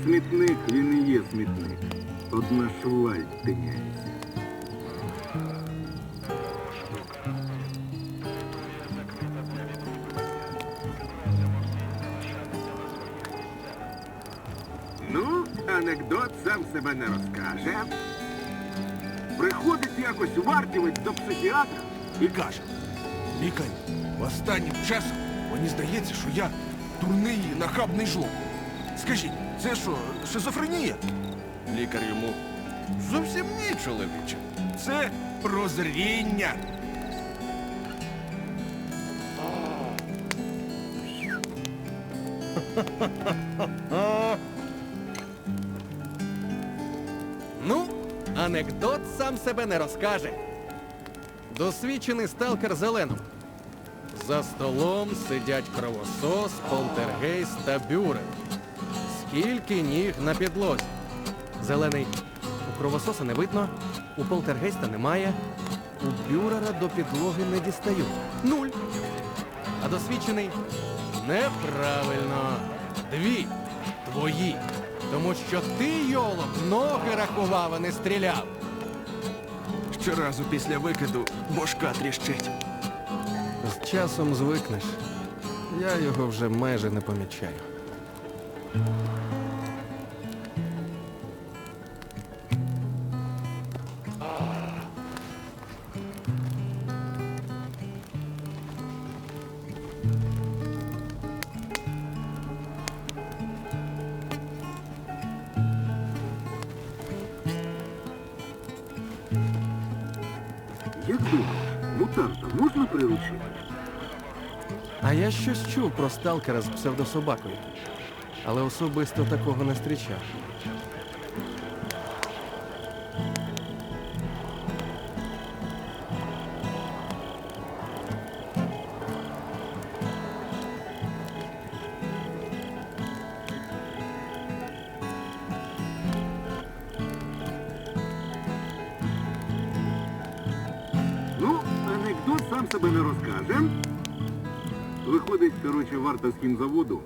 смітник, він і є смітник. Одна шваль тиняється. Ну, анекдот сам себе не розкаже. Приходить якось вартівець до психіатра і каже: Лікарю, останнім часом мені здається, що я дурний і нахабний жлоб. Скажіть, це що, шизофренія? Лікар йому: зовсім ні, чоловіче. Це прозріння. Ну, анекдот сам себе не розкаже. Досвідчений сталкер Зеленов. За столом сидять кровосос, полтергейст та бюрер. Скільки ніг на підлозі? Зелений: у кровососа не видно, у полтергейста немає, у бюрера до підлоги не дістають. 0. А досвідчений: неправильно. 2. Твої. Тому що ти, йолоп, ноги рахував, а не стріляв. Щоразу після викиду бошка тріщить. З часом звикнеш. Я його вже майже не помічаю. Як думаєш, мутанта можна приручити? А я щось чув про сталкера з псевдособакою. Але особисто такого не зустрічав. Ну, анекдот сам себе не розкаже. Виходить, коротше, варта з хімзаводу,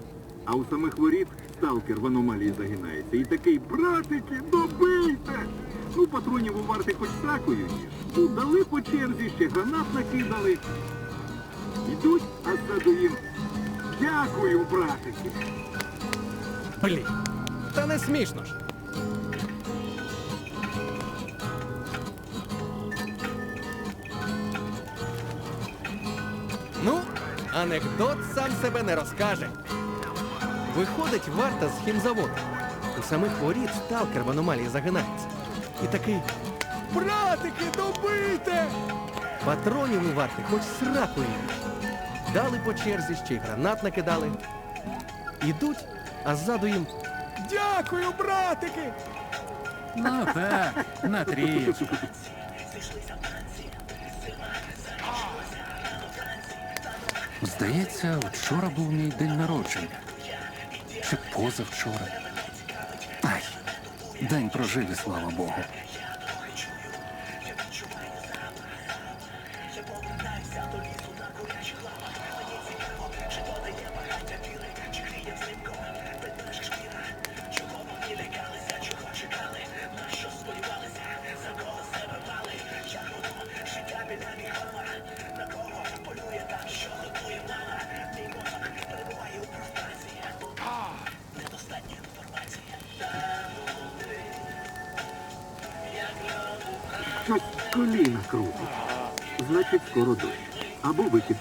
а у самих воріт сталкер в аномалії загинається. І такий: братики, добийте! Ну, патронів у варти хоч сакою ніж. Ну, дали по черзі, ще гранат накидали. Ідуть, а ззаду їм: дякую, братики! Блін, та не смішно ж. Ну, анекдот сам себе не розкаже. Виходить варта з хімзаводу. У самих воріт сталкер в аномалії загинається. І такий: братики, добийте! Патронів у варти хоч сракою їж. Дали по черзі, ще й гранат накидали. Ідуть, а ззаду їм: дякую, братики! Ну так, на трієчку. Здається, вчора був мій день народження. Чи позавчора. Ай, день прожив, і слава Богу. Щось коліна крутить. Значить, скоро дощ. Або викид.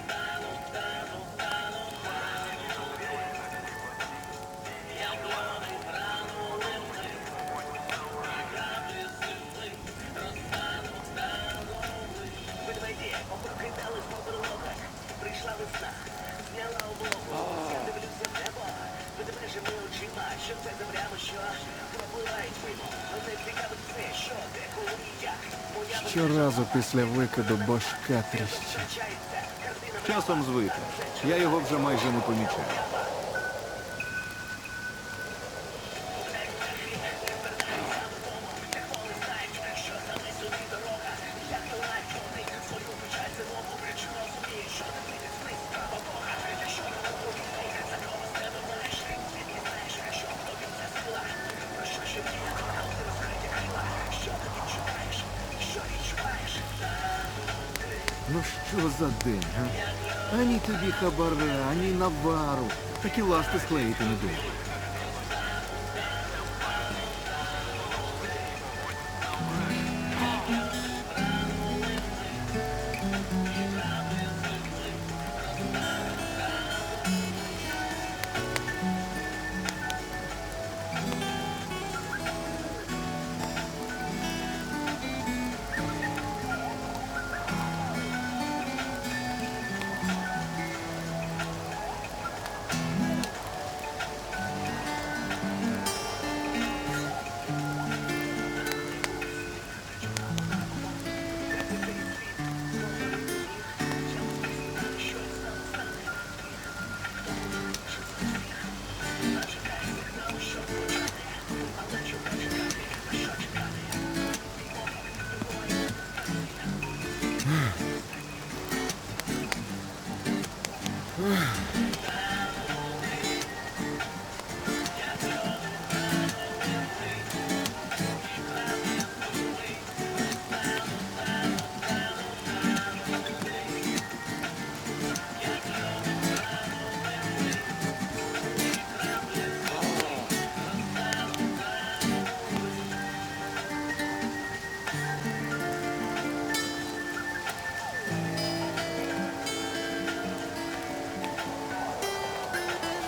Щоразу після викиду башка тріщить. Часом звикне. Я його вже майже не помічаю. Ну що за день, га? Ані тобі хабара, ані навару. Такі ласти склеїти не думаю.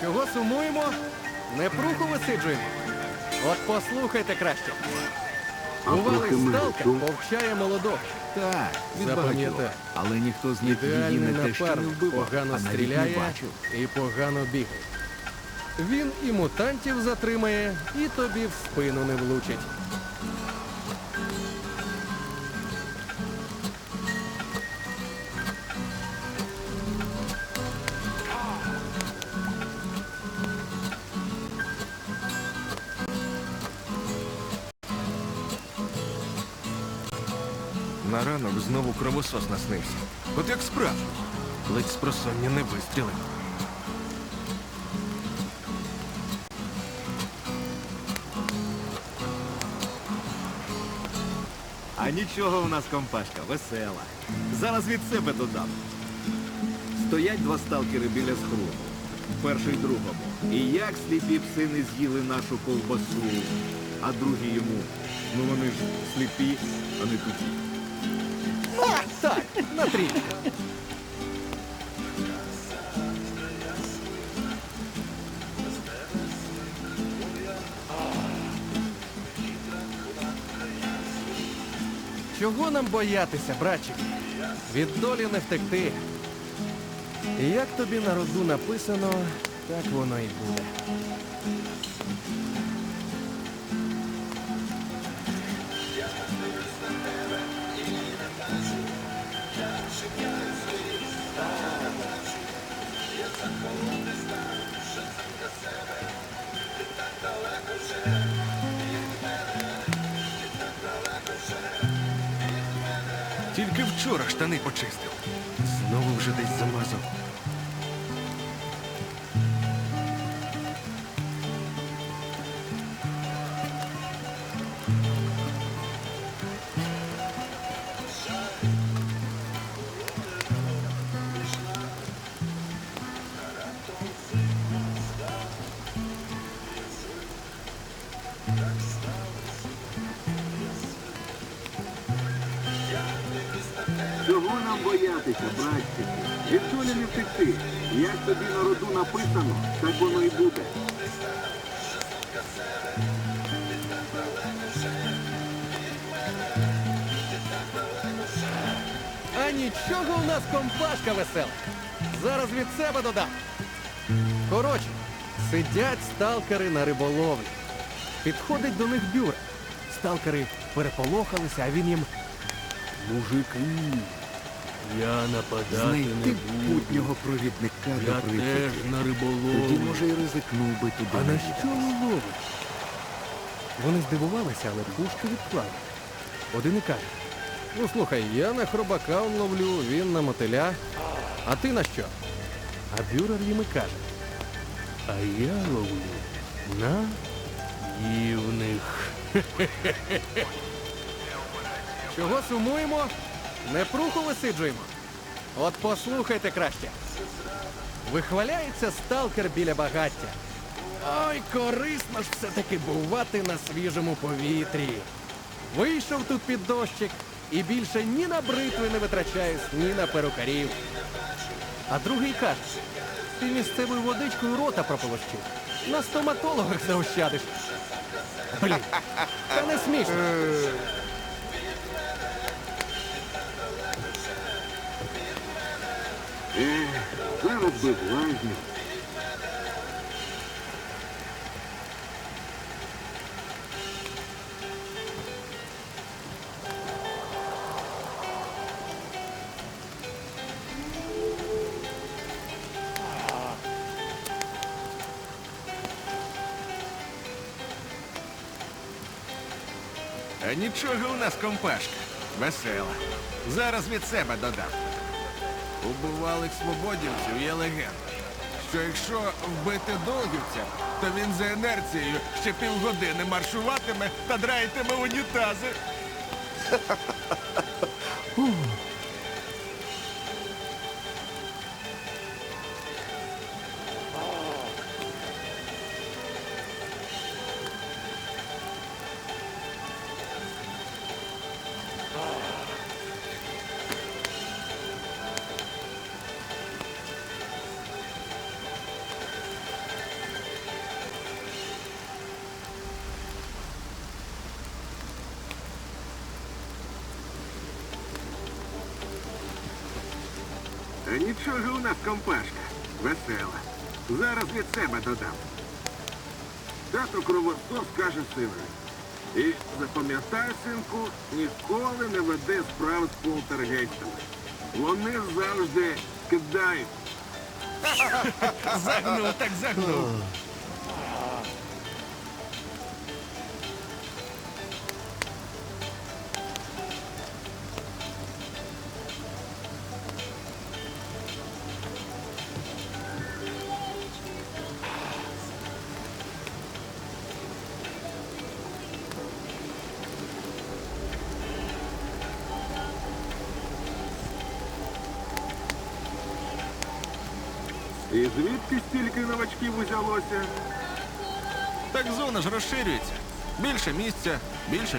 Чого сумуємо? Непруху висиджуємо. От послухайте краще. А Бувалий трохи сталкер менше. повчає молодого. Так, від Запам'ятай. багатьох. Але ніхто з них її Ідеальний не те, що не напарник, вбивав, погано а навіть не стріляє бачив. і погано бігає. Він і мутантів затримає, і тобі в спину не влучить. На ранок знову кровосос наснився. От як справжній. Ледь з просоння не вистрілив. А нічого у нас компашка, весела. Зараз від себе додам. Стоять два сталкери біля схрону. Перший другому. І як сліпі пси не з'їли нашу ковбасу, а другі йому. Ну вони ж сліпі, а не туті. Так, на трійку. Чого нам боятися, братчик? Від долі не втекти. І як тобі на роду написано, так воно і буде. Тільки вчора штани почистив. Знову вже десь замазав. Чого нам боятися, братці? Від долі не втекти. Як тобі на роду написано, так воно і буде. А нічого у нас компашка весела. Зараз від себе додам. Коротше, сидять сталкери на риболовлі. Підходить до них Бюра. Сталкери переполохалися, а він їм: Мужики, я нападати Знайти не буду. путнього провідника Я до теж прип'яті. на Тоді, риболовлі. може, і ризикнув би туди. А на навідатися. що ви ловите? Вони здивувалися, але пушки відклали. Один і каже: ну слухай, я на хробака он ловлю, він на мотиля. А ти на що? А Бюрер їм і каже: А я ловлю на ївних. чого сумуємо? Непруху висиджуємо. От послухайте краще. Вихваляється сталкер біля багаття. Ой, корисно ж все-таки бувати на свіжому повітрі. Вийшов тут під дощик і більше ні на бритви не витрачаюсь, ні на перукарів. А другий каже, ти місцевою водичкою рота прополощив. На стоматологах заощадиш. Блін, та не смішно. Зараз би в лазню. А нічого у нас компашка. Весела. Зараз від себе додам. У бувалих свободівців є легенда, що якщо вбити долгівця, то він за інерцією ще півгодини маршуватиме та драїтиме унітази. А нічого у нас компашка. Весела. Зараз від себе додам. Тато кровосос каже синові. І запам'ятай, синку, ніколи не веди справ з полтергейстами. Вони завжди кидають. Загнув, так загнув. І звідки стільки новачків узялося? Так зона ж розширюється. Більше місця, більше